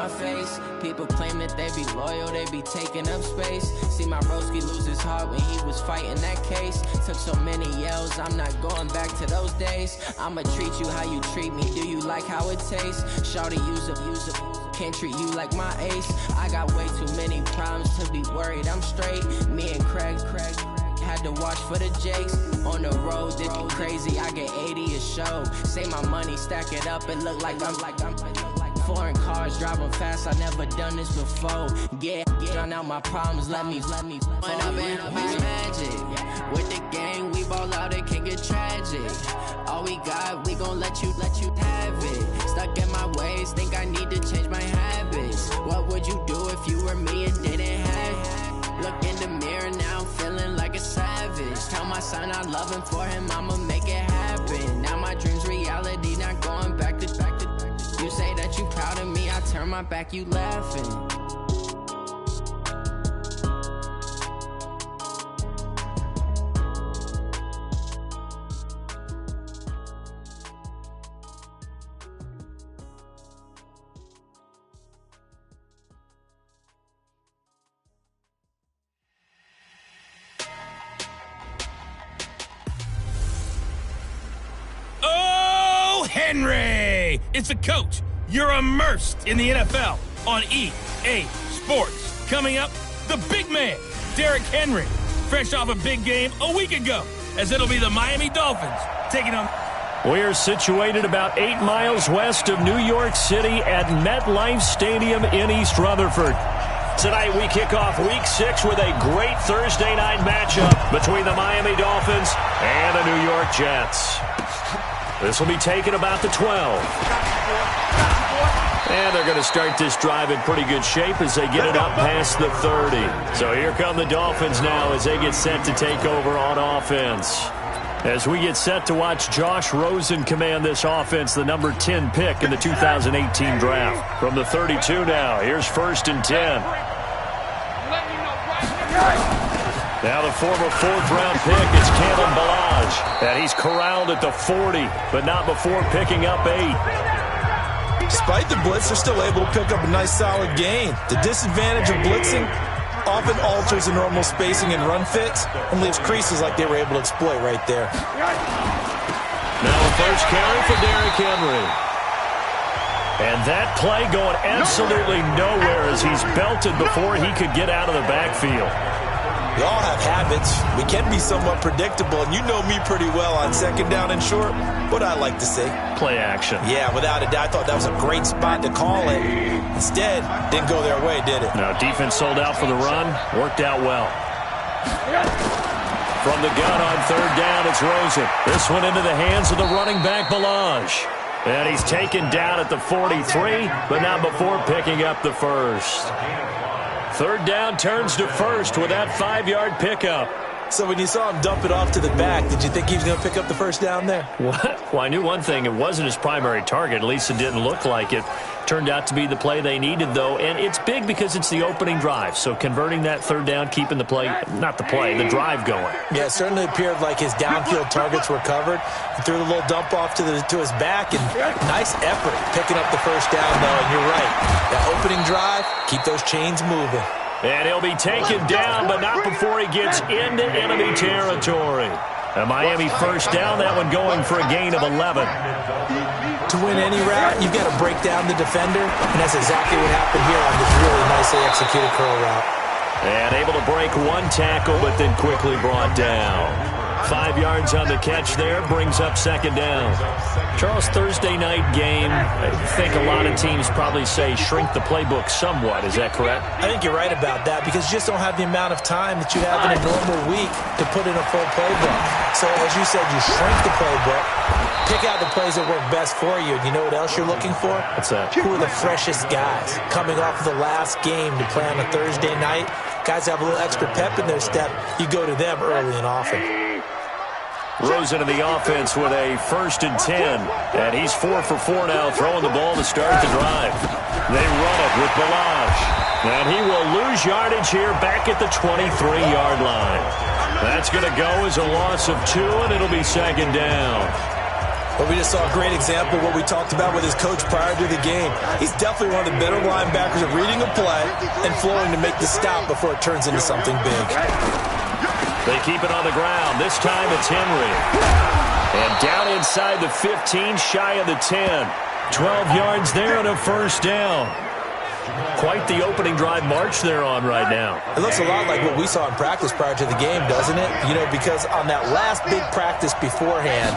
my face. People claim that they be loyal, they be taking up space. See my broski lose his heart when he was fighting that case. Took so many yells, I'm not going back to those days. I'ma treat you how you treat me, do you like how it tastes? Shawty, use up, can't treat you like my ace. I got way too many problems to be worried, I'm straight. Me and Craig had to watch for the Jakes. On the road, this be crazy, I get 80 a show. Say my money, stack it up, and look like I'm foreign cars, driving fast, I never done this before. Drown out my problems, let me When up and up is magic. With the gang, we ball out, it can get tragic. All we got, we gon' let you have it. Stuck in my ways, think I need to change my habits. What would you do if you were me and didn't have it? Look in the mirror now, I'm feeling like a savage. Tell my son I love him, for him I'ma make it happen. Now my dream's reality, not going back to. You say that you proud of me, I turn my back, you laughing. Henry! It's a coach. You're immersed in the NFL on EA Sports. Coming up, the big man, Derrick Henry, fresh off a big game a week ago, as it'll be the Miami Dolphins taking on... We're situated about 8 miles west of New York City at MetLife Stadium in East Rutherford. Tonight we kick off Week 6 with a great Thursday night matchup between the Miami Dolphins and the New York Jets. This will be taken about the 12. And they're going to start this drive in pretty good shape as they get it up past the 30. So here come the Dolphins now as they get set to take over on offense. As we get set to watch Josh Rosen command this offense, the number 10 pick in the 2018 draft. From the 32 now, here's 1st and 10. Now the former 4th-round pick is Kalen Ballage. And he's corralled at the 40, but not before picking up 8. Despite the blitz, they're still able to pick up a nice solid gain. The disadvantage of blitzing often alters the normal spacing and run fits and leaves creases like they were able to exploit right there. Now a first carry for Derrick Henry. And that play going absolutely nowhere as he's belted before he could get out of the backfield. We all have habits. We can be somewhat predictable, and you know me pretty well on 2nd down and short. What I like to say. Play action. Yeah, without a doubt. I thought that was a great spot to call it. Instead, didn't go their way, did it? No, defense sold out for the run. Worked out well. From the gun on 3rd down, it's Rosen. This one into the hands of the running back, Ballage. And he's taken down at the 43, but not before picking up the first. 3rd down turns to 1st with that 5-yard pickup. So when you saw him dump it off to the back, did you think he was going to pick up the 1st down there? What? Well, I knew one thing. It wasn't his primary target. At least it didn't look like it. Turned out to be the play they needed, though. And it's big because it's the opening drive. So converting that 3rd down, keeping the play, not the play, the drive going. Yeah, it certainly appeared like his downfield targets were covered. He threw the little dump off to his back, and nice effort picking up the 1st down, though. And you're right. That opening drive, keep those chains moving. And he'll be taken down, but not before he gets into enemy territory. A Miami 1st down, that one going for a gain of 11. To win any route, you've got to break down the defender, and that's exactly what happened here on this really nicely executed curl route. And able to break one tackle, but then quickly brought down. 5 yards on the catch there, brings up 2nd down. Charles, Thursday night game, I think a lot of teams probably say shrink the playbook somewhat. Is that correct? I think you're right about that because you just don't have the amount of time that you have in a normal week to put in a full playbook. So as you said, you shrink the playbook, pick out the plays that work best for you. And you know what else you're looking for? What's that? Who are the freshest guys coming off of the last game to play on a Thursday night? Guys have a little extra pep in their step. You go to them early and often. Rosen in the offense with a 1st and 10. And he's 4 for 4 now, throwing the ball to start the drive. They run it with Ballage. And he will lose yardage here back at the 23-yard line. That's going to go as a loss of 2, and it'll be 2nd down. Well, we just saw a great example of what we talked about with his coach prior to the game. He's definitely one of the better linebackers at reading a play and flowing to make the stop before it turns into something big. They keep it on the ground. This time it's Henry. And down inside the 15, shy of the 10. 12 yards there and a first down. Quite the opening drive march they're on right now. It looks a lot like what we saw in practice prior to the game, doesn't it? You know, because on that last big practice beforehand,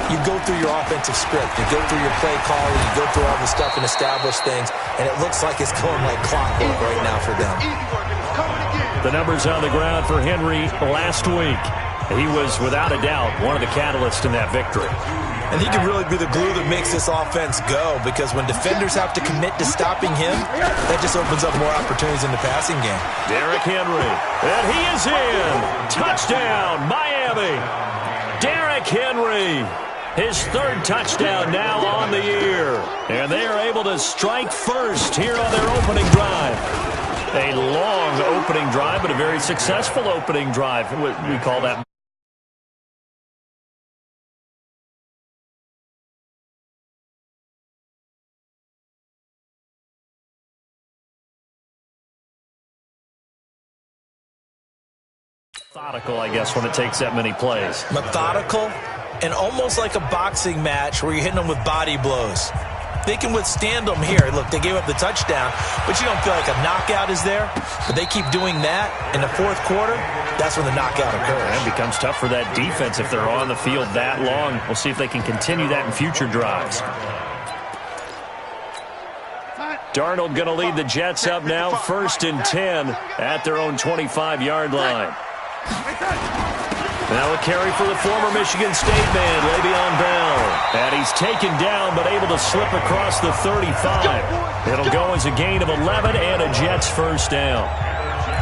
you go through your offensive script, you go through your play calling, you go through all the stuff and establish things, and it looks like it's going like clockwork right now for them. The numbers on the ground for Henry last week. He was, without a doubt, one of the catalysts in that victory. And he can really be the glue that makes this offense go, because when defenders have to commit to stopping him, that just opens up more opportunities in the passing game. Derrick Henry, and he is in. Touchdown, Miami. Derrick Henry, his third touchdown now on the year. And they are able to strike first here on their opening drive. A long opening drive, but a very successful opening drive. We call that. Methodical, I guess, when it takes that many plays. Methodical and almost like a boxing match where you're hitting them with body blows. They can withstand them here. Look, they gave up the touchdown, but you don't feel like a knockout is there. But they keep doing that in the fourth quarter. That's when the knockout occurs. And it becomes tough for that defense if they're on the field that long. We'll see if they can continue that in future drives. Darnold going to lead the Jets up now, 1st and 10 at their own 25-yard line. Now a carry for the former Michigan State man, Le'Veon Bell. And he's taken down but able to slip across the 35. It'll go as a gain of 11 and a Jets first down.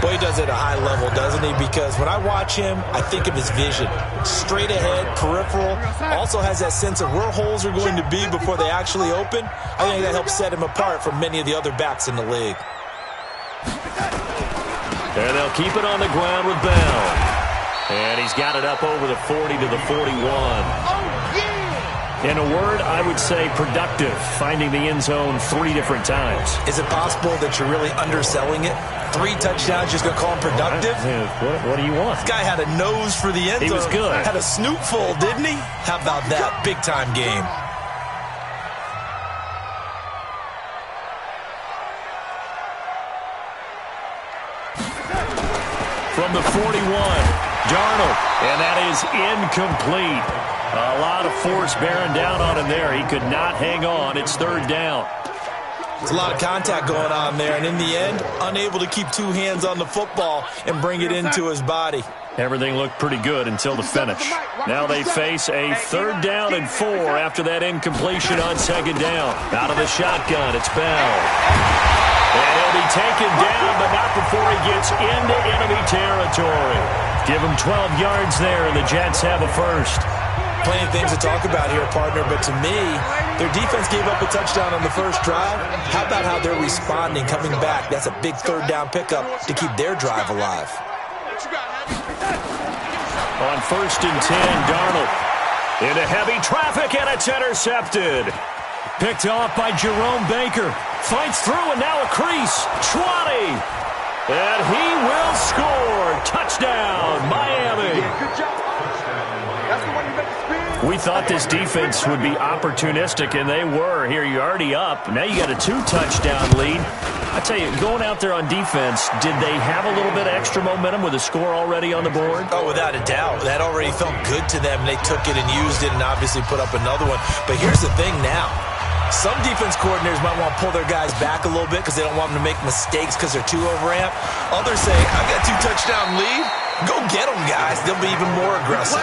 Boy, he does it at a high level, doesn't he? Because when I watch him, I think of his vision. Straight ahead, peripheral. Also has that sense of where holes are going to be before they actually open. I think that helps set him apart from many of the other backs in the league. And they'll keep it on the ground with Bell. And he's got it up over the 40 to the 41. In a word, I would say productive, finding the end zone 3 different times. Is it possible that you're really underselling it? 3 touchdowns, just going to call him productive? What do you want? This guy had a nose for the end zone. He was good. Had a snoot full, didn't he? How about that? Big-time game. From the 41, Darnold, and that is incomplete. A lot of force bearing down on him there. He could not hang on. It's 3rd down. There's a lot of contact going on there, and in the end, unable to keep 2 hands on the football and bring it into his body. Everything looked pretty good until the finish. Now they face a 3rd down and 4 after that incompletion on 2nd down. Out of the shotgun, it's Bell. And he'll be taken down, but not before he gets into enemy territory. Give him 12 yards there, and the Jets have a first. Plenty of things to talk about here, partner, but to me, their defense gave up a touchdown on the first drive. How about how they're responding, coming back? That's a big 3rd down pickup to keep their drive alive. On 1st and 10, Darnold into heavy traffic, and it's intercepted. Picked off by Jerome Baker. Fights through, and now a crease. 20. And he will score. Touchdown, Miami. Good job. That's the one you better spin. We thought this defense would be opportunistic, and they were. Here, you're already up. Now you got a 2-touchdown lead. I tell you, going out there on defense, did they have a little bit of extra momentum with a score already on the board? Oh, without a doubt. That already felt good to them. They took it and used it and obviously put up another one. But here's the thing now. Some defense coordinators might want to pull their guys back a little bit because they don't want them to make mistakes because they're too overamped. Others say, I got a 2-touchdown lead. Go get them, guys. They'll be even more aggressive.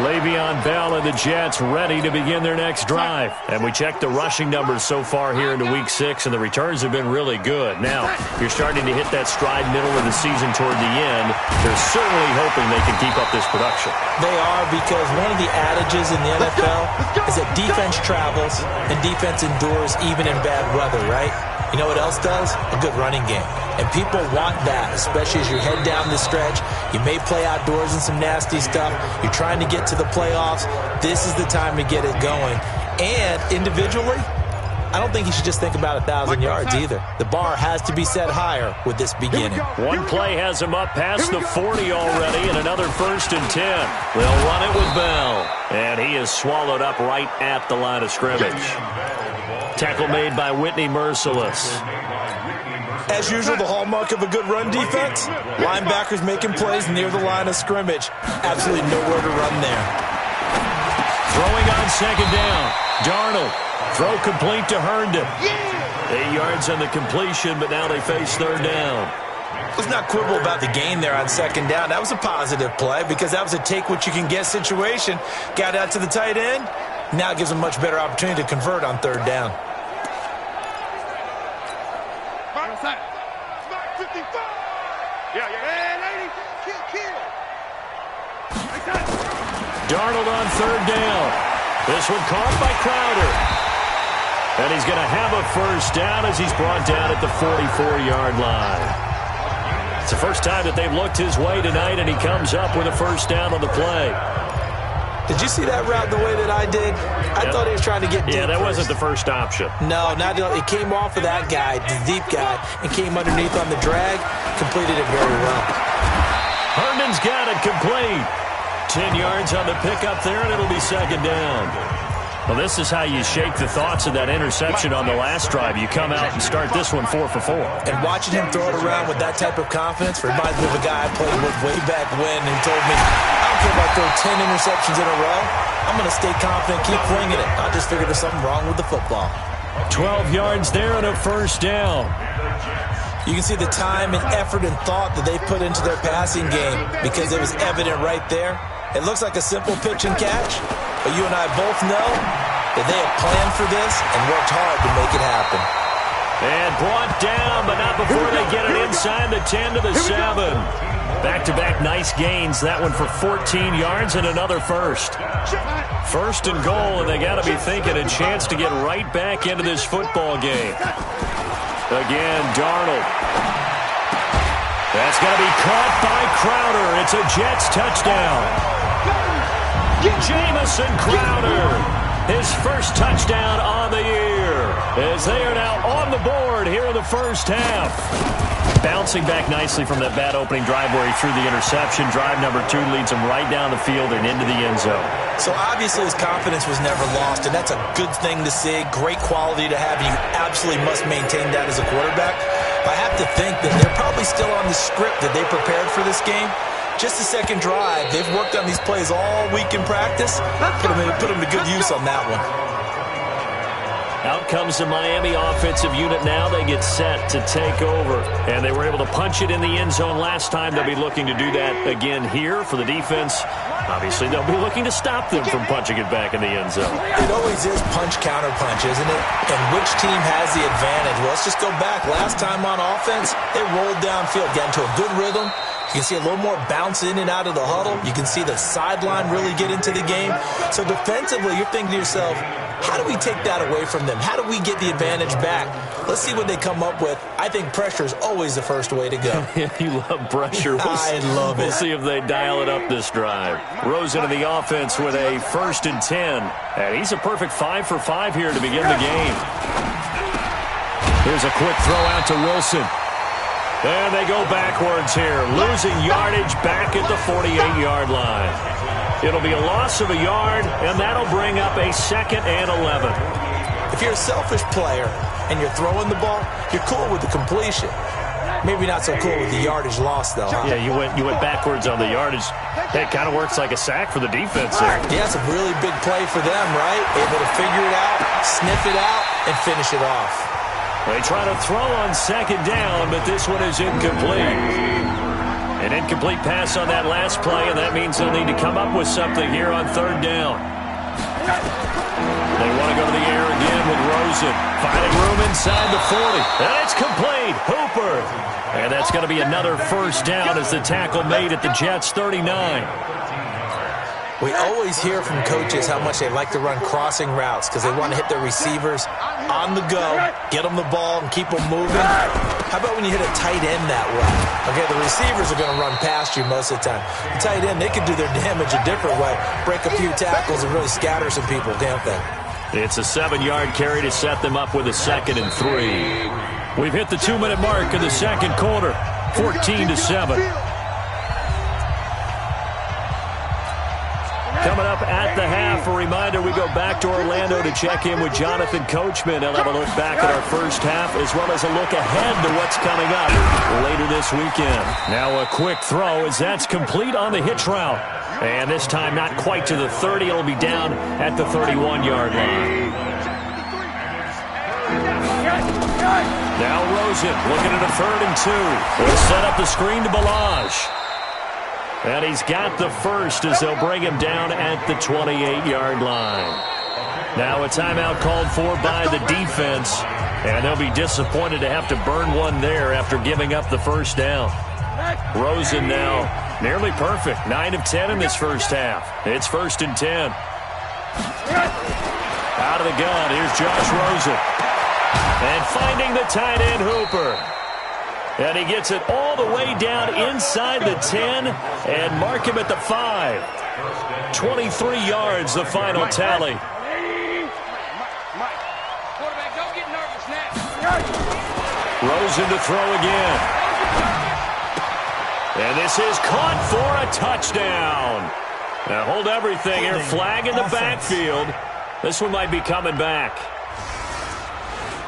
Le'Veon Bell and the Jets ready to begin their next drive. And we checked the rushing numbers so far here into Week 6, and the returns have been really good. Now, you're starting to hit that stride middle of the season toward the end. They're certainly hoping they can keep up this production. They are, because one of the adages in the NFL is that defense travels and defense endures even in bad weather, right? You know what else does? A good running game. And people want that, especially as you head down the stretch. You may play outdoors in some nasty stuff. You're trying to get to the playoffs. This is the time to get it going. And individually, I don't think you should just think about 1,000 yards either. The bar has to be set higher with this beginning. One play has him up past the 40 already, and another 1st and 10. They'll run it with Bell. And he is swallowed up right at the line of scrimmage. Tackle made by Whitney Merciless. As usual, the hallmark of a good run defense, linebackers making plays near the line of scrimmage. Absolutely nowhere to run there. Throwing on 2nd down. Darnold. Throw complete to Herndon. 8 yards on the completion, but now they face 3rd down. Let's not quibble about the gain there on 2nd down. That was a positive play because that was a take-what-you-can-get situation. Got out to the tight end. Now it gives them a much better opportunity to convert on 3rd down. Darnold on 3rd down. This one caught by Crowder. And he's going to have a 1st down as he's brought down at the 44-yard line. It's the first time that they've looked his way tonight, and he comes up with a 1st down on the play. Did you see that route the way that I did? I thought he was trying to get deep. Yeah, that wasn't the first option. No, it came off of that guy, the deep guy, and came underneath on the drag. Completed it very well. Herndon's got it complete. 10 yards on the pickup there, and it'll be 2nd down. Well, this is how you shake the thoughts of that interception on the last drive. You come out and start this one 4 for 4. And watching him throw it around with that type of confidence reminds me of a guy I played with way back when who told me, I don't care if I throw 10 interceptions in a row. I'm going to stay confident, keep flinging it. I just figured there's something wrong with the football. 12 yards there and a 1st down. You can see the time and effort and thought that they put into their passing game because it was evident right there. It looks like a simple pitch and catch, but you and I both know that they have planned for this and worked hard to make it happen. And brought down, but not before they get it inside the 10 to the 7. Back-to-back nice gains. That one for 14 yards and another 1st. 1st and goal, and they got to be thinking a chance to get right back into this football game. Again, Darnold. That's going to be caught by Crowder. It's a Jets touchdown. Jamison Crowder, his 1st touchdown on the year, as they are now on the board here in the 1st half. Bouncing back nicely from that bad opening drive where he threw the interception. Drive number 2 leads him right down the field and into the end zone. So obviously his confidence was never lost, and that's a good thing to see. Great quality to have. You absolutely must maintain that as a quarterback. I have to think that they're probably still on the script that they prepared for this game. Just the 2nd drive. They've worked on these plays all week in practice. Put them to good use on that one. Out comes the Miami offensive unit now. They get set to take over. And they were able to punch it in the end zone last time. They'll be looking to do that again here for the defense. Obviously, they'll be looking to stop them from punching it back in the end zone. It always is punch-counter-punch, isn't it? And which team has the advantage? Well, let's just go back. Last time on offense, they rolled downfield, got into a good rhythm. You can see a little more bounce in and out of the huddle. You can see the sideline really get into the game. So defensively, you're thinking to yourself, how do we take that away from them? How do we get the advantage back? Let's see what they come up with. I think pressure is always the first way to go. You love pressure. I love it. We'll see if they dial it up this drive. Rose into the offense with a 1st and 10. And he's a perfect 5 for 5 here to begin the game. Here's a quick throw out to Wilson. And they go backwards here, losing yardage back at the 48-yard line. It'll be a loss of a yard, and that'll bring up a 2nd and 11. If you're a selfish player and you're throwing the ball, you're cool with the completion. Maybe not so cool with the yardage loss, though, huh? Yeah, you went backwards on the yardage. It kind of works like a sack for the defense there. Yeah, it's a really big play for them, right? Able to figure it out, sniff it out, and finish it off. They try to throw on 2nd down, but this one is incomplete. And Incomplete pass on that last play, and that means they'll need to come up with something here on third down. They want to go to the air again with Rosen. Finding room inside the 40. And it's complete. Hooper. And that's going to be another first down as the tackle made at the Jets' 39. We always hear from coaches how much they like to run crossing routes because they want to hit their receivers on the go, get them the ball, and keep them moving. How about when you hit a tight end that way? Okay, the receivers are going to run past you most of the time. The tight end, they can do their damage a different way, break a few tackles and really scatter some people, can't they? It's a 7-yard carry to set them up with a 2nd and 3. We've hit the 2-minute mark in the second quarter, 14-7. Coming up at the half, a reminder, we go back to Orlando to check in with Jonathan Coachman. He'll have a look back at our first half as well as a look ahead to what's coming up later this weekend. Now a quick throw as that's complete on the hitch route. And this time not quite to the 30. It'll be down at the 31-yard line. Now Rosen looking at a 3rd and 2. We'll set up the screen to Balazs. And he's got the first as they'll bring him down at the 28-yard line. Now a timeout called for by the defense. And they'll be disappointed to have to burn one there after giving up the first down. Rosen now nearly perfect. 9 of 10 in this first half. It's 1st and 10. Out of the gun, here's Josh Rosen. And finding the tight end Hooper. And he gets it all the way down inside the 10 and mark him at the 5. 23 yards, the final tally. Rosen to throw again. And this is caught for a touchdown. Now hold everything here. Flag in the backfield. This one might be coming back.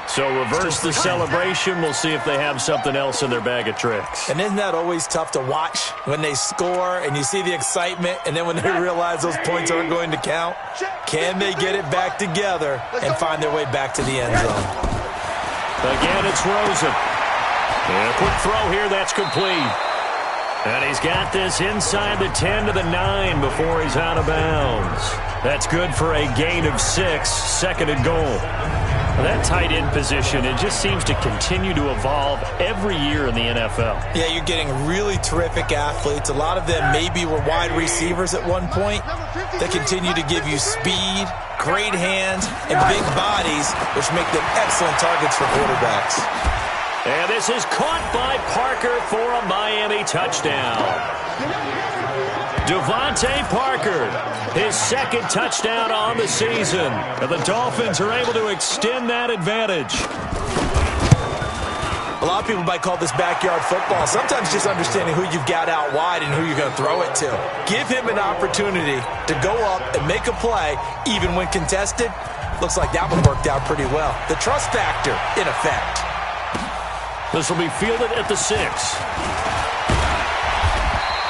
So reverse the celebration. We'll see if they have something else in their bag of tricks. And isn't that always tough to watch when they score and you see the excitement and then when they realize those points aren't going to count? Can they get it back together and find their way back to the end zone? Again, it's Rosen. And a quick throw here. That's complete. And he's got this inside the 10 to the 9 before he's out of bounds. That's good for a gain of 6. 2nd and goal. That tight end position, it just seems to continue to evolve every year in the NFL. Yeah, you're getting really terrific athletes. A lot of them maybe were wide receivers at one point. They continue to give you speed, great hands, and big bodies, which make them excellent targets for quarterbacks. And this is caught by Parker for a Miami touchdown. Devontae Parker, his 2nd touchdown on the season. And the Dolphins are able to extend that advantage. A lot of people might call this backyard football. Sometimes just understanding who you've got out wide and who you're going to throw it to. Give him an opportunity to go up and make a play, even when contested. Looks like that one worked out pretty well. The trust factor, in effect. This will be fielded at the 6.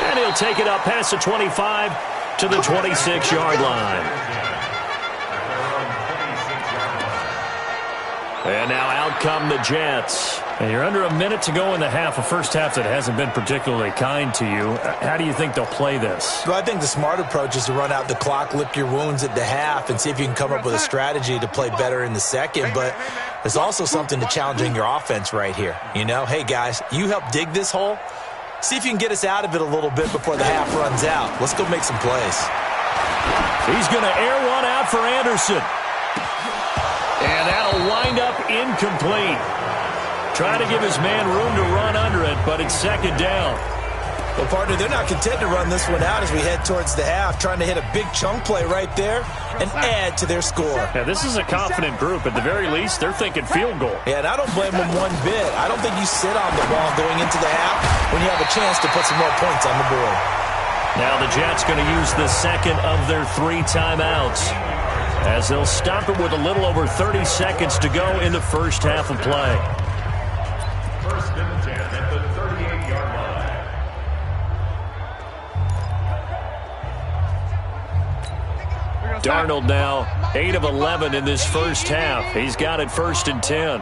And he'll take it up past the 25 to the 26-yard line. And now out come the Jets. And you're under a minute to go in the half, a first half that hasn't been particularly kind to you. How do you think they'll play this? Well, I think the smart approach is to run out the clock, lick your wounds at the half, and see if you can come up with a strategy to play better in the second. But there's also something to challenging your offense right here. You know, hey, guys, you help dig this hole. See if you can get us out of it a little bit before the half runs out. Let's go make some plays. He's going to air one out for Anderson. And that'll wind up incomplete. Trying to give his man room to run under it, but it's 2nd down. Well, partner, they're not content to run this one out as we head towards the half, trying to hit a big chunk play right there and add to their score. Yeah, this is a confident group. At the very least, they're thinking field goal. Yeah, and I don't blame them one bit. I don't think you sit on the ball going into the half when you have a chance to put some more points on the board. Now the Jets going to use the 2nd of their 3 timeouts as they'll stop it with a little over 30 seconds to go in the first half of play. 1st and 10 at the 38-yard line. Darnold now 8 of 11 in this first half. He's got it 1st and 10.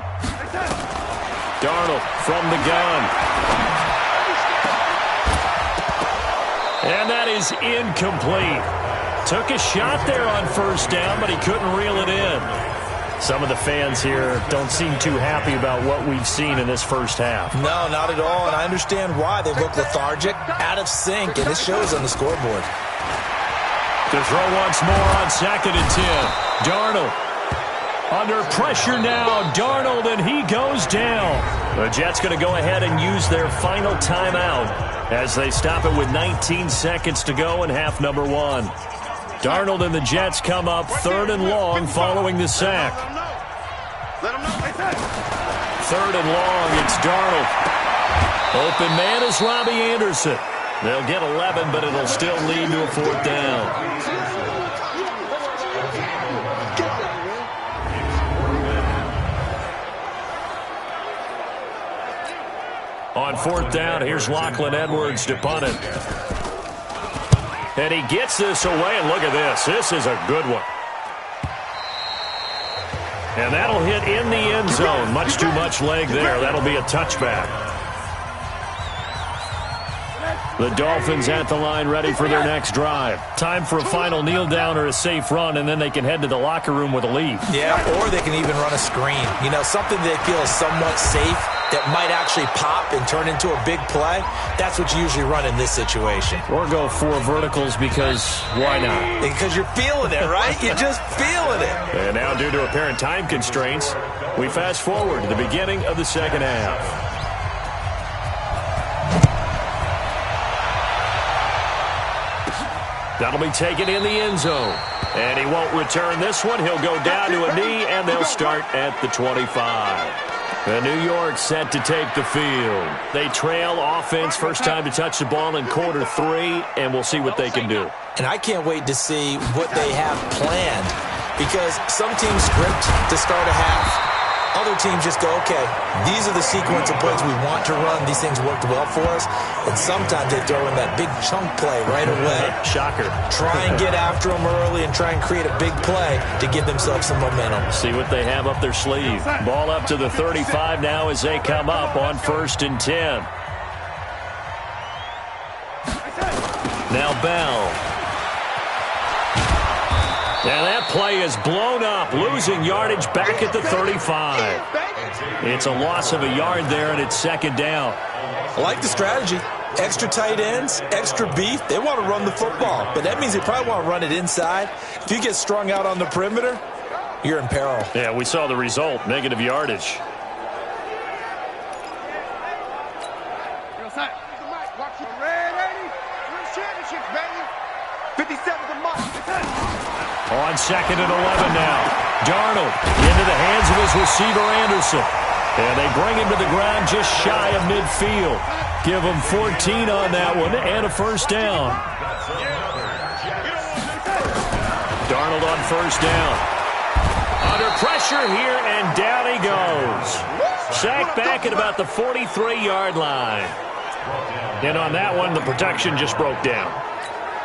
Darnold from the gun. And that is incomplete. Took a shot there on first down, but he couldn't reel it in. Some of the fans here don't seem too happy about what we've seen in this first half. No, not at all, and I understand why. They look lethargic, out of sync, and it shows on the scoreboard. To throw once more on 2nd and 10. Darnold. Under pressure now, Darnold, and he goes down. The Jets going to go ahead and use their final timeout as they stop it with 19 seconds to go in half number 1. Darnold and the Jets come up 3rd and long following the sack. 3rd and long, it's Darnold. Open man is Robbie Anderson. They'll get 11, but it'll still lead to a 4th down. On 4th down, here's Lachlan Edwards to punt it. And he gets this away, and look at this. This is a good one. And that'll hit in the end zone. Much too much leg there. That'll be a touchback. The Dolphins at the line ready for their next drive. Time for a final kneel down or a safe run, and then they can head to the locker room with a lead. Yeah, or they can even run a screen. You know, something they feel is somewhat safe that might actually pop and turn into a big play. That's what you usually run in this situation. Or go 4 verticals because why not? Because you're feeling it, right? You're just feeling it. And now due to apparent time constraints, we fast forward to the beginning of the second half. That'll be taken in the end zone. And he won't return this one. He'll go down to a knee, and they'll start at the 25. The New York set to take the field. They trail offense, first time to touch the ball in quarter 3, and we'll see what they can do. And I can't wait to see what they have planned, because some teams script to start a half. Other teams just go, okay, these are the sequence of plays we want to run. These things worked well for us. And sometimes they throw in that big chunk play right away. Shocker. Try and get after them early and try and create a big play to give themselves some momentum. See what they have up their sleeve. Ball up to the 35 now as they come up on 1st and 10. Now Bell. And that play is blown up, losing yardage back at the 35. It's a loss of a yard there, and it's 2nd down. I like the strategy. Extra tight ends, extra beef. They want to run the football, but that means they probably want to run it inside. If you get strung out on the perimeter, you're in peril. Yeah, we saw the result, negative yardage. On 2nd and 11 now. Darnold into the hands of his receiver, Anderson. And they bring him to the ground just shy of midfield. Give him 14 on that one and a 1st down. Darnold on 1st down. Under pressure here, and down he goes. Sacked back at about the 43-yard line. And on that one, the protection just broke down.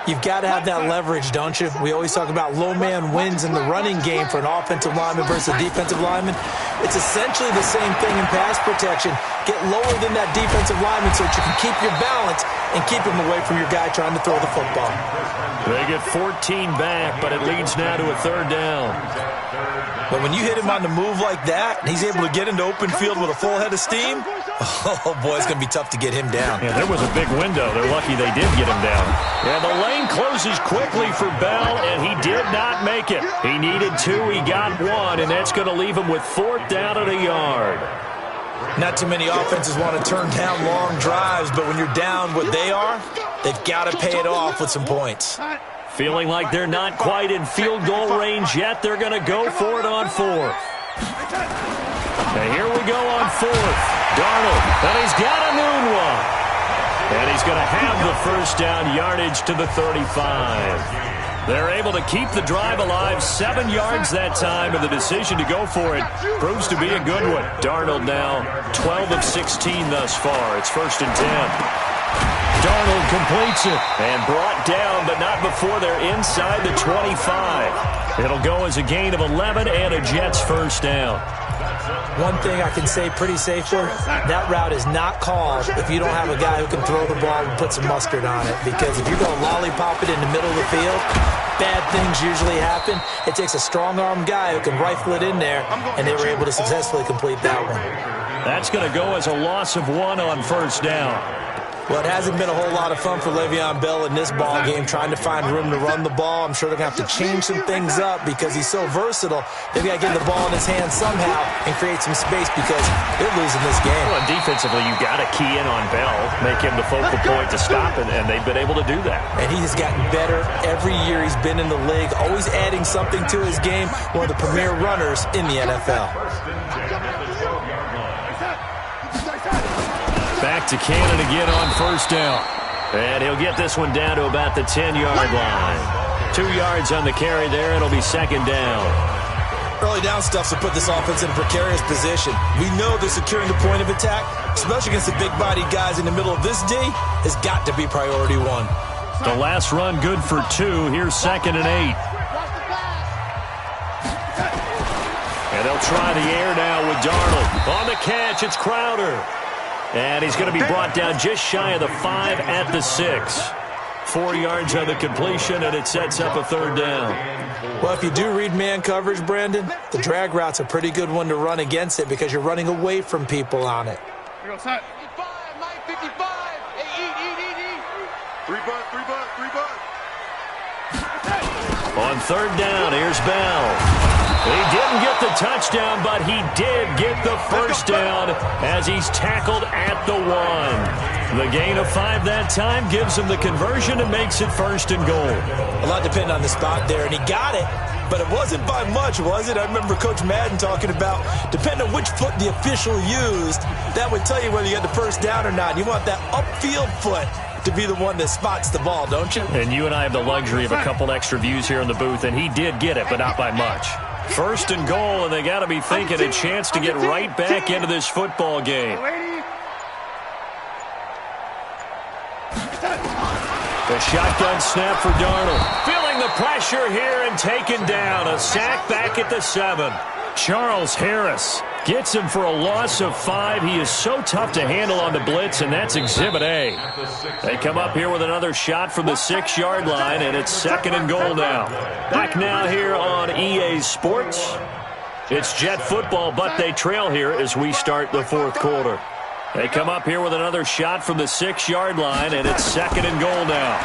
You've got to have that leverage, don't you? We always talk about low man wins in the running game for an offensive lineman versus a defensive lineman. It's essentially the same thing in pass protection. Get lower than that defensive lineman so that you can keep your balance and keep him away from your guy trying to throw the football. They get 14 back, but it leads now to a 3rd down. But when you hit him on the move like that, and he's able to get into open field with a full head of steam, oh, boy, it's going to be tough to get him down. Yeah, there was a big window. They're lucky they did get him down. And the lane closes quickly for Bell, and he did not make it. He needed 2. He got 1, and that's going to leave him with 4th down at a yard. Not too many offenses want to turn down long drives, but when you're down what they are, they've got to pay it off with some points. Feeling like they're not quite in field goal range yet, they're going to go for it on 4th. And here we go on 4th. Darnold, and he's got a noon one. And he's going to have the 1st down yardage to the 35. They're able to keep the drive alive, 7 yards that time, and the decision to go for it proves to be a good one. Darnold now 12 of 16 thus far. It's 1st and 10. Darnold completes it and brought down, but not before they're inside the 25. It'll go as a gain of 11 and a Jets 1st down. One thing I can say pretty safely, that route is not called if you don't have a guy who can throw the ball and put some mustard on it. Because if you're going to lollipop it in the middle of the field, bad things usually happen. It takes a strong-armed guy who can rifle it in there, and they were able to successfully complete that one. That's going to go as a loss of 1 on first down. Well, it hasn't been a whole lot of fun for Le'Veon Bell in this ball game, trying to find room to run the ball. I'm sure they're going to have to change some things up because he's so versatile. They've got to get the ball in his hands somehow and create some space because they're losing this game. Well, defensively, you've got to key in on Bell, make him the focal point to stop it, and they've been able to do that. And he has gotten better every year he's been in the league, always adding something to his game, one of the premier runners in the NFL. Back to Cannon again on first down. And he'll get this one down to about the 10-yard line. 2 yards on the carry there. It'll be second down. Early down stuff to put this offense in a precarious position. We know that securing the point of attack, especially against the big-bodied guys in the middle of this D, has got to be priority 1. The last run good for 2. Here's 2nd and 8. And they'll try the air now with Darnold. On the catch, it's Crowder. And he's going to be brought down just shy of the 5 at the 6. 4 yards on the completion, and it sets up a third down. Well, if you do read man coverage, Brandon, the drag route's a pretty good one to run against it because you're running away from people on it. 55, Mike, 55. Hey, eat. 3 bucks. On third down, here's Bell. He didn't get the touchdown, but he did get the first down as he's tackled at the 1. The gain of 5 that time gives him the conversion and makes it 1st and goal. A lot depending on the spot there, and he got it, but it wasn't by much, was it? I remember Coach Madden talking about, depending on which foot the official used, that would tell you whether you had the first down or not. You want that upfield foot to be the one that spots the ball, don't you? And you and I have the luxury of a couple extra views here in the booth, and he did get it, but not by much. 1st and goal, and they got to be thinking a chance to get right back into this football game. The shotgun snap for Darnold. Feeling the pressure here and taken down. A sack back at the 7. Charles Harris gets him for a loss of 5. He is so tough to handle on the blitz, and that's Exhibit A. They come up here with another shot from the 6-yard line, and it's 2nd and goal now. Back now here on EA Sports. It's Jet football, but they trail here as we start the 4th quarter. They come up here with another shot from the 6-yard line, and it's 2nd and goal now.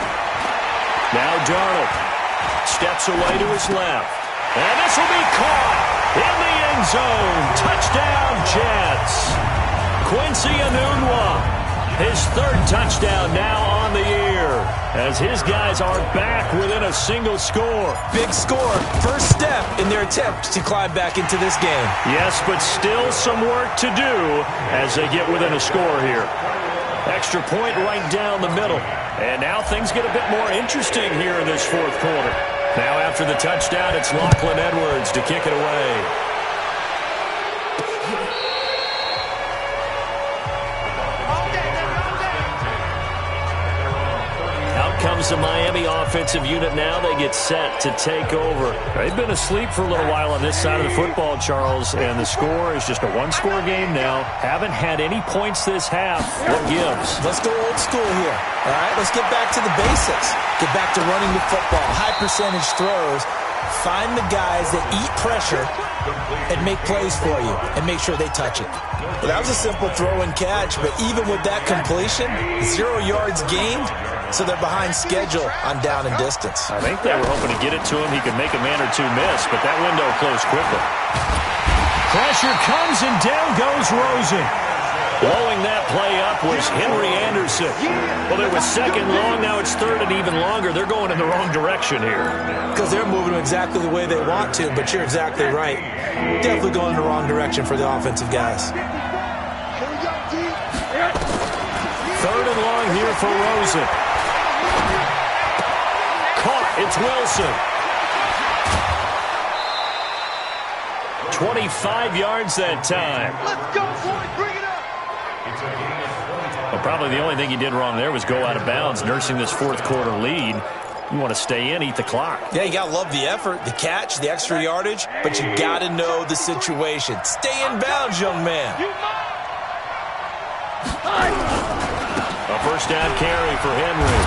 Now Darnold steps away to his left. And this will be caught in the end zone. Touchdown, Jets. Quincy Enunwa, his 3rd touchdown now on the year, as his guys are back within a single score. Big score, first step in their attempt to climb back into this game. Yes, but still some work to do as they get within a score here. Extra point right down the middle. And now things get a bit more interesting here in this 4th quarter. Now after the touchdown, it's Lachlan Edwards to kick it away. Comes the Miami offensive unit now. They get set to take over. They've been asleep for a little while on this side of the football, Charles, and the score is just a 1-score game now. Haven't had any points this half. What gives? Let's go old school here. All right, let's get back to the basics. Get back to running the football, high percentage throws. Find the guys that eat pressure and make plays for you and make sure they touch it. Well, that was a simple throw and catch, but even with that completion, 0 yards gained, so they're behind schedule on down and distance. I think they were hoping to get it to him. He could make a man or two miss, but that window closed quickly. Pressure comes, and down goes Rosen. Blowing that play up was Henry Anderson. Well, it was 2nd long. Now it's 3rd and even longer. They're going in the wrong direction here. Because they're moving exactly the way they want to, but you're exactly right. Definitely going in the wrong direction for the offensive guys. 3rd and long here for Rosen. Caught. It's Wilson. 25 yards that time. Let's go, boys. Bring it up. Well, probably the only thing he did wrong there was go out of bounds, nursing this 4th quarter lead. You want to stay in, eat the clock. Yeah, you got to love the effort, the catch, the extra yardage, but you got to know the situation. Stay in bounds, young man. A first down carry for Henry.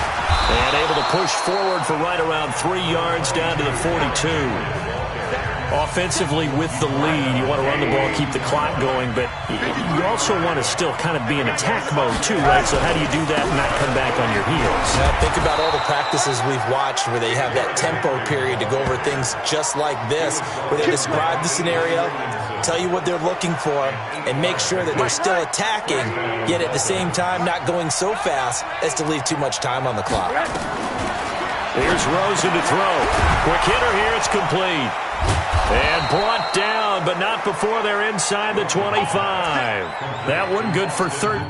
And able to push forward for right around 3 yards down to the 42. Offensively with the lead, you want to run the ball, keep the clock going, but you also want to still kind of be in attack mode too, right? So how do you do that and not come back on your heels? Now think about all the practices we've watched where they have that tempo period to go over things just like this, where they describe the scenario, tell you what they're looking for, and make sure that they're still attacking, yet at the same time not going so fast as to leave too much time on the clock. Here's Rosen to throw. Quick hitter here, it's complete. And brought down, but not before they're inside the 25. That one good for 30.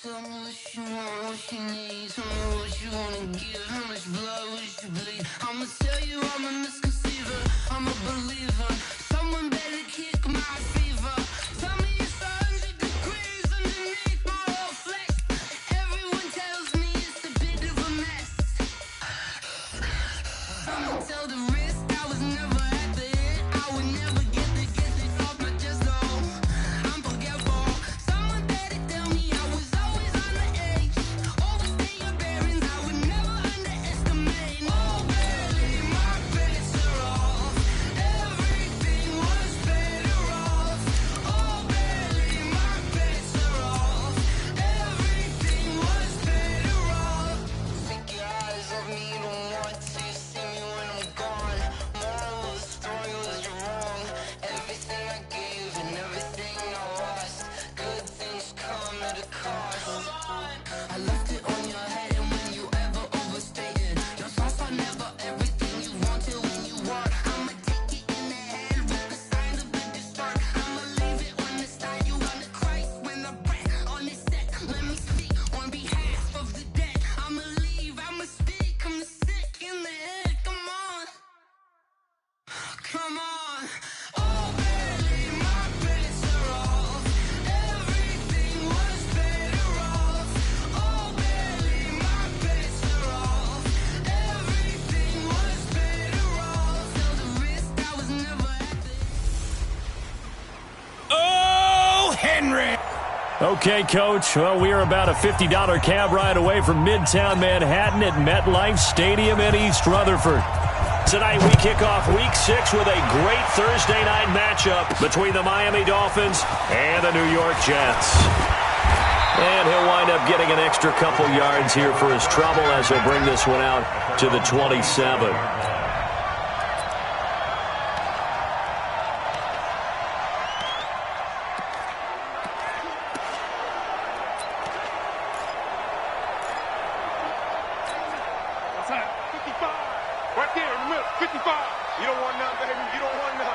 Tell me what you want, what you need. Tell me what you wanna give. How much blood would you bleed? I'ma tell you I'm a misconceiver. I'm a believer. Someone better kick my fever. Tell me it's 100 degrees underneath my whole flesh. Everyone tells me it's a bit of a mess. I'ma tell the risk I was never at the end. I would never get this off my chest, though. I'm forgetful. Someone better tell me I was always on the edge. Overstay your bearings, I would never underestimate. Oh, barely, my bets are off. Everything was better off. Oh, barely, my bets are off. Everything was better off. Take your eyes off me, don't want to see me when I'm gone. Moral of the story was you're wrong. Everything I gave and everything I lost. Good things come at a cost. I left it on your head, and when you ever overstay it, your thoughts are never everything you wanted when you want. I'ma take it in the head with the signs of a distort. I'ma leave it on the side. You on the Christ when the breath on the set. Let me speak on behalf of the dead. I'ma leave, I'ma speak. I'm sick in the head. Come on, come on. Oh, barely, my bets are off. Everything was better off. Oh, barely, my bets are off. Everything was better off. Tell the risk I was never at the Oh, Henry! Okay, Coach. Well, we are about a $50 cab ride away from Midtown Manhattan at MetLife Stadium in East Rutherford. Tonight we kick off Week 6 with a great Thursday night matchup between the Miami Dolphins and the New York Jets. And he'll wind up getting an extra couple yards here for his trouble as he'll bring this one out to the 27. Right there in the middle, 55. You don't want none, baby. You don't want none.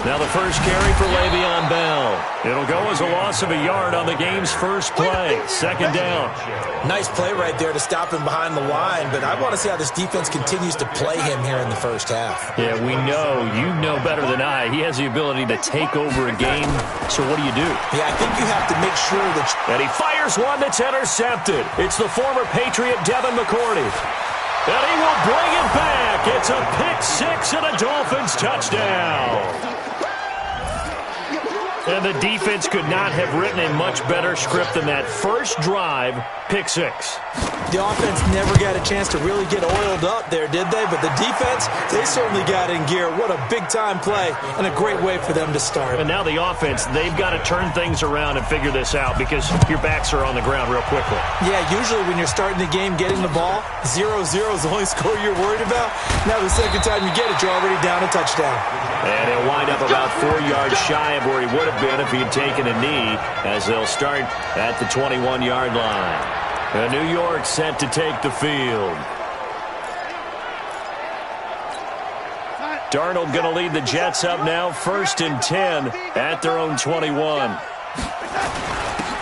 Now the first carry for Le'Veon Bell. It'll go as a loss of a yard on the game's first play. Second down. Nice play right there to stop him behind the line, but I want to see how this defense continues to play him here in the first half. Yeah, we know. You know better than I. He has the ability to take over a game. So what do you do? Yeah, I think you have to make sure that And he fires one that's intercepted. It's the former Patriot Devin McCourty. And he will bring it back. It's a pick six and a Dolphins touchdown. And the defense could not have written a much better script than that first drive, pick six. the offense never got a chance to really get oiled up there, did they? But the defense, they certainly got in gear. What a big-time play and a great way for them to start. And now the offense, they've got to turn things around and figure this out because your backs are on the ground real quickly. Yeah, usually when you're starting the game getting the ball, 0-0 is the only score you're worried about. Now the second time you get it, you're already down a touchdown. And he'll wind up about 4 yards shy of where he would have been if he had taken a knee, as they'll start at the 21-yard line. And New York set to take the field. Darnold going to lead the Jets up now, 1st and 10 at their own 21.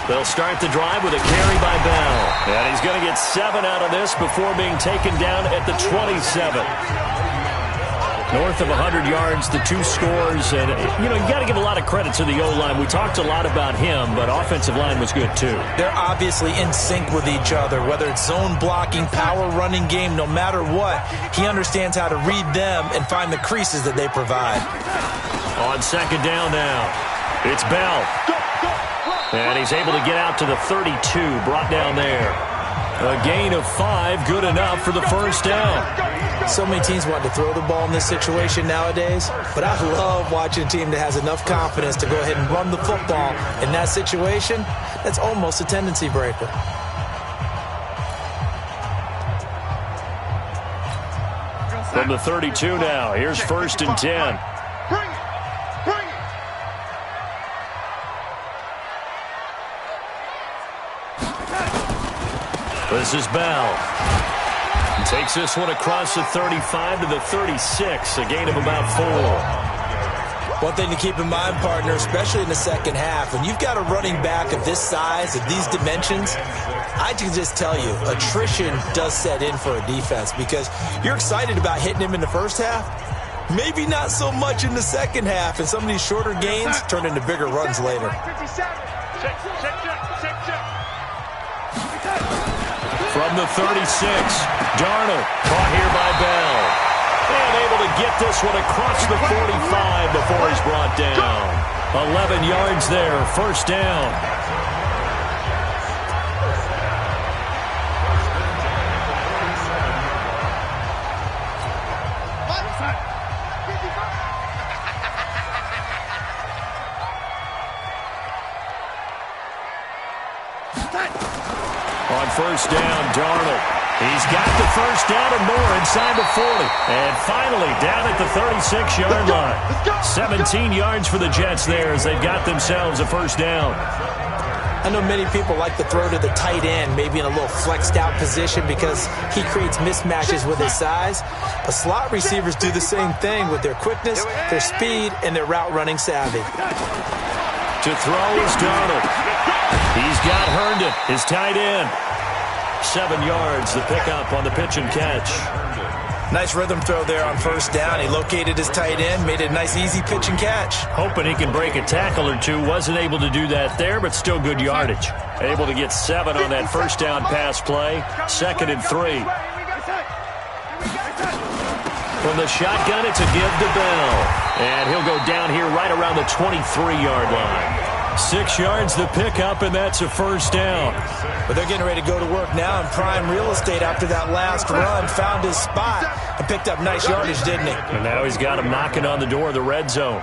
They'll start the drive with a carry by Bell. And he's going to get 7 out of this before being taken down at the 27. North of 100 yards, the 2 scores. And, you got to give a lot of credit to the O-line. We talked a lot about him, but offensive line was good too. They're obviously in sync with each other, whether it's zone blocking, power running game, no matter what. He understands how to read them and find the creases that they provide. On second down now, it's Bell. And he's able to get out to the 32, brought down there. A gain of 5, good enough for the first down. So many teams want to throw the ball in this situation nowadays, but I love watching a team that has enough confidence to go ahead and run the football. In that situation, that's almost a tendency breaker. From the 32 now, here's first and 10. This is Bell. He takes this one across the 35 to the 36, a gain of about 4. One thing to keep in mind, partner, especially in the second half, when you've got a running back of this size, of these dimensions, I can just tell you, attrition does set in for a defense because you're excited about hitting him in the first half, maybe not so much in the second half, and some of these shorter gains turn into bigger runs later. From the 36, Darnold caught here by Bell. And able to get this one across the 45 before he's brought down. 11 yards there, first down. On first down, Darnold. He's got the first down and more inside the 40. And finally down at the 36-yard line. 17 yards for the Jets there as they've got themselves a first down. I know many people like to throw to the tight end, maybe in a little flexed out position because he creates mismatches with his size. But slot receivers do the same thing with their quickness, their speed, and their route running savvy. To throw is Darnold. He's got Herndon, his tight end. 7 yards, the pickup on the pitch and catch. Nice rhythm throw there on first down. He located his tight end, made it a nice easy pitch and catch. Hoping he can break a tackle or two. Wasn't able to do that there, but still good yardage. Able to get 7 on that first down pass play. 2nd and 3. From the shotgun, it's a give to Bell. And he'll go down here right around the 23-yard line. 6 yards the pickup, and that's a first down. But they're getting ready to go to work now in prime real estate after that last run. Found his spot and picked up nice yardage, didn't he? And now he's got him knocking on the door of the red zone.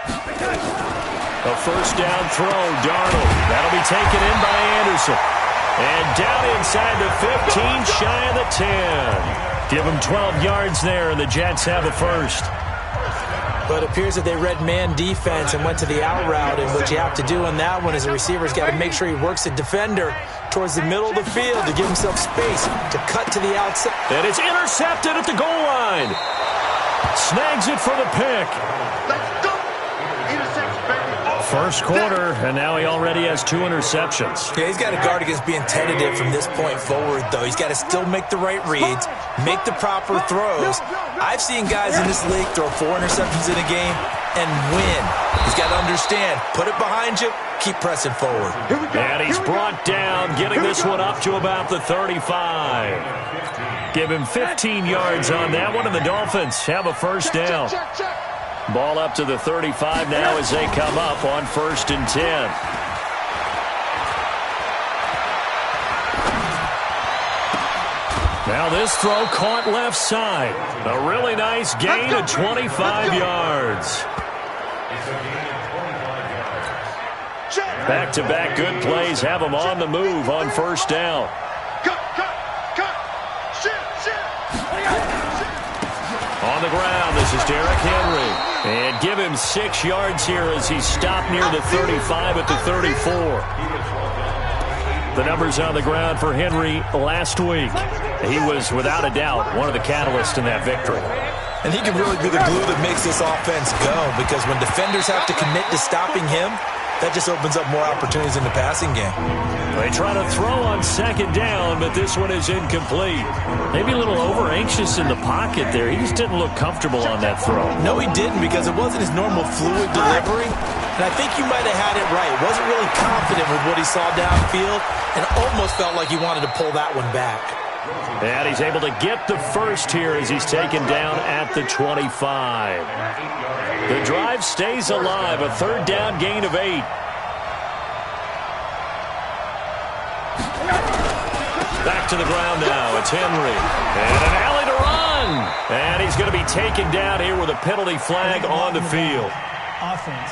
A first down throw, Darnold. That'll be taken in by Anderson. And down inside the 15, shy of the 10. Give him 12 yards there, and the Jets have a first. But it appears that they read man defense and went to the out route, and what you have to do on that one is the receiver's got to make sure he works the defender towards the middle of the field to give himself space to cut to the outside. And it's intercepted at the goal line. Snags it for the pick. First quarter, and now he already has 2 interceptions. Yeah, he's got to guard against being tentative from this point forward, though. He's got to still make the right reads, make the proper throws. I've seen guys in this league throw 4 interceptions in a game and win. He's got to understand, put it behind you, keep pressing forward. And he's brought down, getting this one up to about the 35. Give him 15 yards on that one, and the Dolphins have a first down. Ball up to the 35 now as they come up on 1st and 10. Now this throw caught left side. A really nice gain of 25 yards. Back-to-back good plays have them on the move on first down. On the ground, this is Derrick Henry. And give him 6 yards here as he stopped near the 35 at the 34. The numbers on the ground for Henry last week. He was, without a doubt, one of the catalysts in that victory. And he can really be the glue that makes this offense go, because when defenders have to commit to stopping him, That just opens up more opportunities in the passing game. They try to throw on second down, but this one is incomplete. Maybe a little over-anxious in the pocket there. He just didn't look comfortable on that throw. No, he didn't, because it wasn't his normal fluid delivery. And I think you might have had it right. Wasn't really confident with what he saw downfield and almost felt like he wanted to pull that one back. And he's able to get the first here as he's taken down at the 25. The drive stays alive, a third down gain of 8. Back to the ground now. It's Henry. And an alley to run. And he's going to be taken down here with a penalty flag on the field. Offense.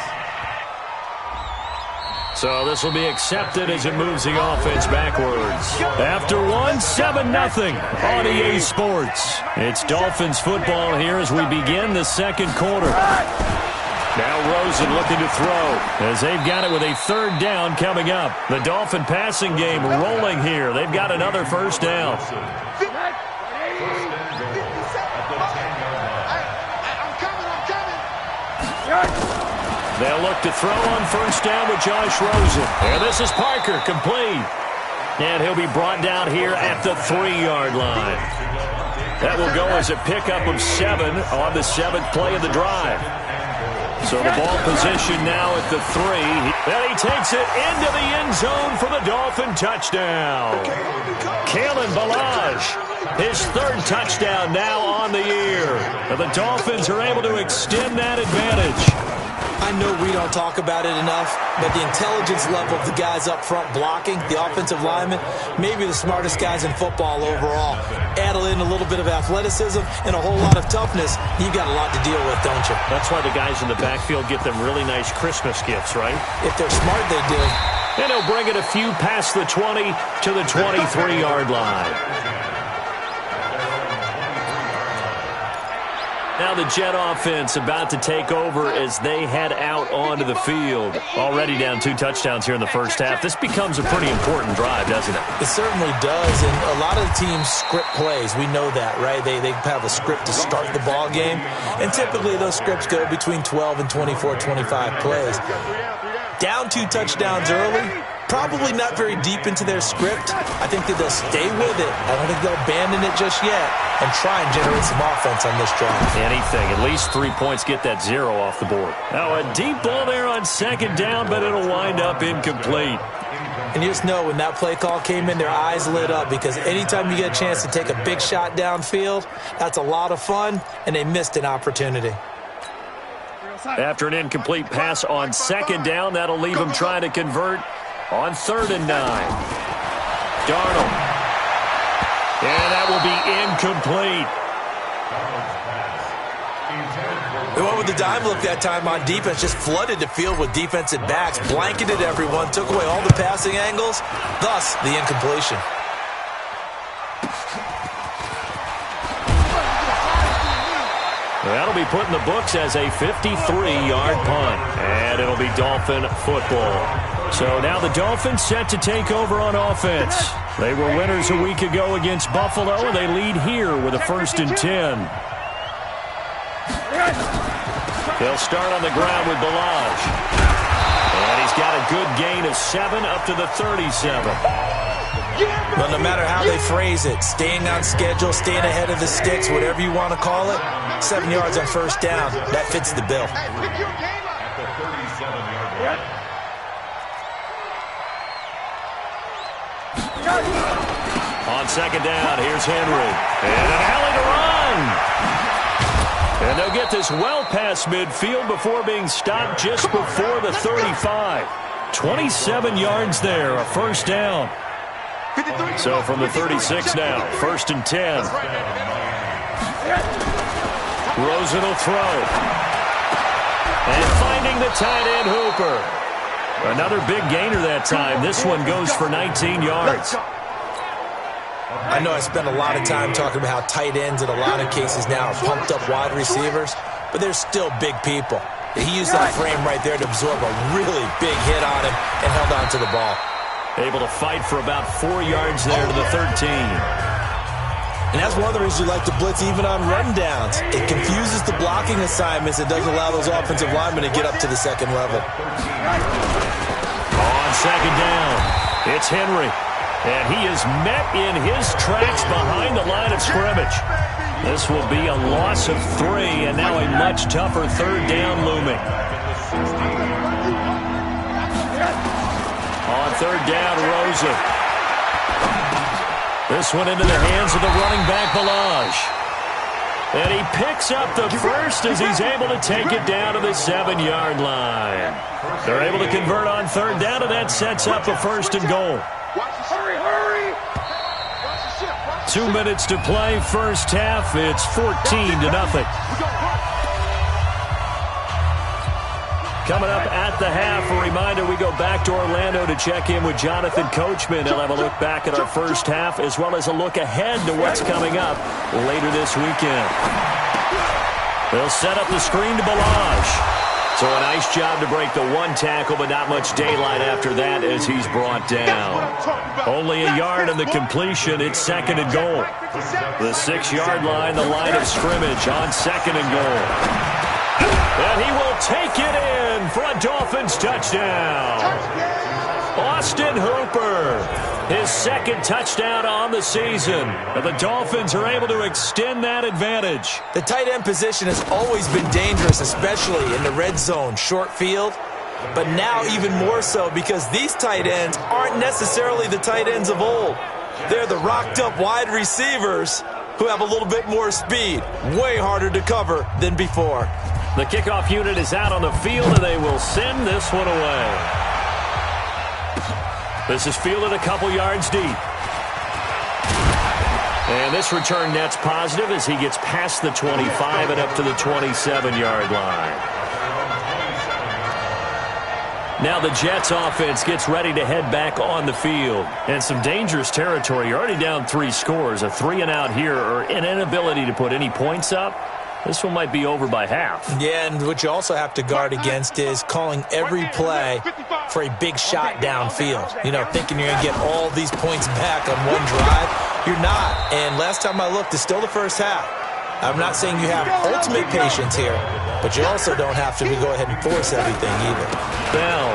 So this will be accepted as it moves the offense backwards. After one, 7-0 on EA Sports. It's Dolphins football here as we begin the second quarter. Now Rosen looking to throw as they've got it with a third down coming up. The Dolphin passing game rolling here. They've got another first down. They'll look to throw on first down with Josh Rosen. And this is Parker, complete. And he'll be brought down here at the 3-yard line. That will go as a pickup of 7 on the 7th play of the drive. So the ball position now at the 3. And he takes it into the end zone for the Dolphin touchdown. Kalen Ballage, his 3rd touchdown now on the year. And the Dolphins are able to extend that advantage. I know we don't talk about it enough, but the intelligence level of the guys up front blocking, the offensive linemen, maybe the smartest guys in football overall. Add in a little bit of athleticism and a whole lot of toughness, you've got a lot to deal with, don't you? That's why the guys in the backfield get them really nice Christmas gifts, right? If they're smart, they do. And he'll bring it a few past the 20 to the 23-yard line. Now the Jet offense about to take over as they head out onto the field. Already down 2 touchdowns here in the first half. This becomes a pretty important drive, doesn't it? It certainly does, and a lot of the teams script plays. We know that, right? They have a script to start the ball game, and typically those scripts go between 12 and 24, 25 plays. Down 2 touchdowns early, probably not very deep into their script. I think that they'll stay with it. I don't think they'll abandon it just yet and try and generate some offense on this drive. Anything. At least 3 points, get that 0 off the board. Now a deep ball there on second down, but it'll wind up incomplete. And you just know when that play call came in, their eyes lit up, because anytime you get a chance to take a big shot downfield, that's a lot of fun, and they missed an opportunity. After an incomplete pass on second down, that'll leave them trying to convert on 3rd and 9. Darnold. And that will be incomplete. They went with the dime look that time on defense, just flooded the field with defensive backs, blanketed everyone, took away all the passing angles, thus the incompletion. That'll be put in the books as a 53-yard punt. And it'll be Dolphin football. So now the Dolphins set to take over on offense. They were winners a week ago against Buffalo, and they lead here with a 1st and 10. They'll start on the ground with Ballage. And he's got a good gain of 7 up to the 37. But no matter how they phrase it, staying on schedule, staying ahead of the sticks, whatever you want to call it, 7 yards on first down, that fits the bill. On second down, here's Henry. And an alley to run. And they'll get this well past midfield before being stopped just before the 35. 27 yards there, a first down. So from the 36 now, 1st and 10. Rosen will throw. And finding the tight end Hooper. Another big gainer that time. This one goes for 19 yards. I know I spent a lot of time talking about how tight ends in a lot of cases now are pumped up wide receivers, but they're still big people. He used that frame right there to absorb a really big hit on him and held on to the ball. Able to fight for about 4 yards there to the 13. And that's one of the reasons you like to blitz even on rundowns. It confuses the blocking assignments. It doesn't allow those offensive linemen to get up to the second level. On second down, it's Henry. And he is met in his tracks behind the line of scrimmage. This will be a loss of 3, and now a much tougher third down looming. On third down, Rosen. This one into the hands of the running back, Balaj. And he picks up the first as he's able to take it down to the 7-yard line. They're able to convert on third down, and that sets up a first and goal. Hurry! 2 minutes to play, first half. It's 14-0. Coming up at the half, a reminder, we go back to Orlando to check in with Jonathan Coachman. He'll have a look back at our first half as well as a look ahead to what's coming up later this weekend. They'll set up the screen to Balaj. So a nice job to break the one tackle, but not much daylight after that as he's brought down. Only a yard in the completion. It's second and goal. The 6-yard line, the line of scrimmage on second and goal. And he will take it in for a Dolphins touchdown. Austin Hooper, his second touchdown on the season. And the Dolphins are able to extend that advantage. The tight end position has always been dangerous, especially in the red zone, short field. But now even more so because these tight ends aren't necessarily the tight ends of old. They're the rocked-up wide receivers who have a little bit more speed. Way harder to cover than before. The kickoff unit is out on the field, and they will send this one away. This is fielded a couple yards deep. And this return net's positive as he gets past the 25 and up to the 27-yard line. Now the Jets offense gets ready to head back on the field. And some dangerous territory. You're already down 3 scores. A 3-and-out here or an inability to put any points up. This one might be over by half. Yeah, and what you also have to guard against is calling every play for a big shot downfield. You know, thinking you're going to get all these points back on one drive. You're not. And last time I looked, it's still the first half. I'm not saying you have ultimate patience here, but you also don't have to go ahead and force everything either. Bell.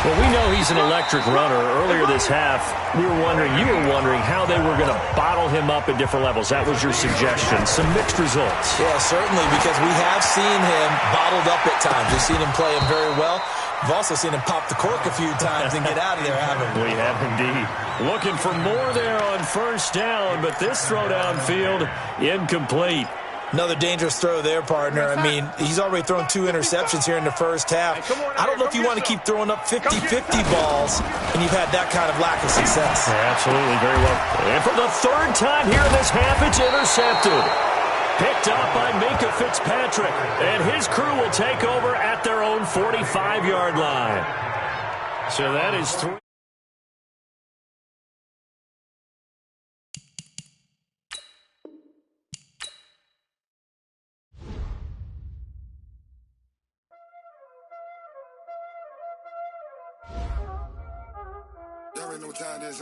Well, we know he's an electric runner. Earlier this half, you were wondering how they were going to bottle him up at different levels. That was your suggestion. Some mixed results. Yeah, certainly, because we have seen him bottled up at times. We've seen him play him very well. We've also seen him pop the cork a few times and get out of there, haven't we? We have indeed. Looking for more there on first down, but this throw downfield incomplete. Another dangerous throw there, partner. I mean, he's already thrown 2 interceptions here in the first half. I don't know if you want to keep throwing up 50-50 balls, and you've had that kind of lack of success. Yeah, absolutely, very well. And for the third time here in this half, it's intercepted. Picked up by Minka Fitzpatrick, and his crew will take over at their own 45-yard line. So that is 3. Y'all already know what time it is,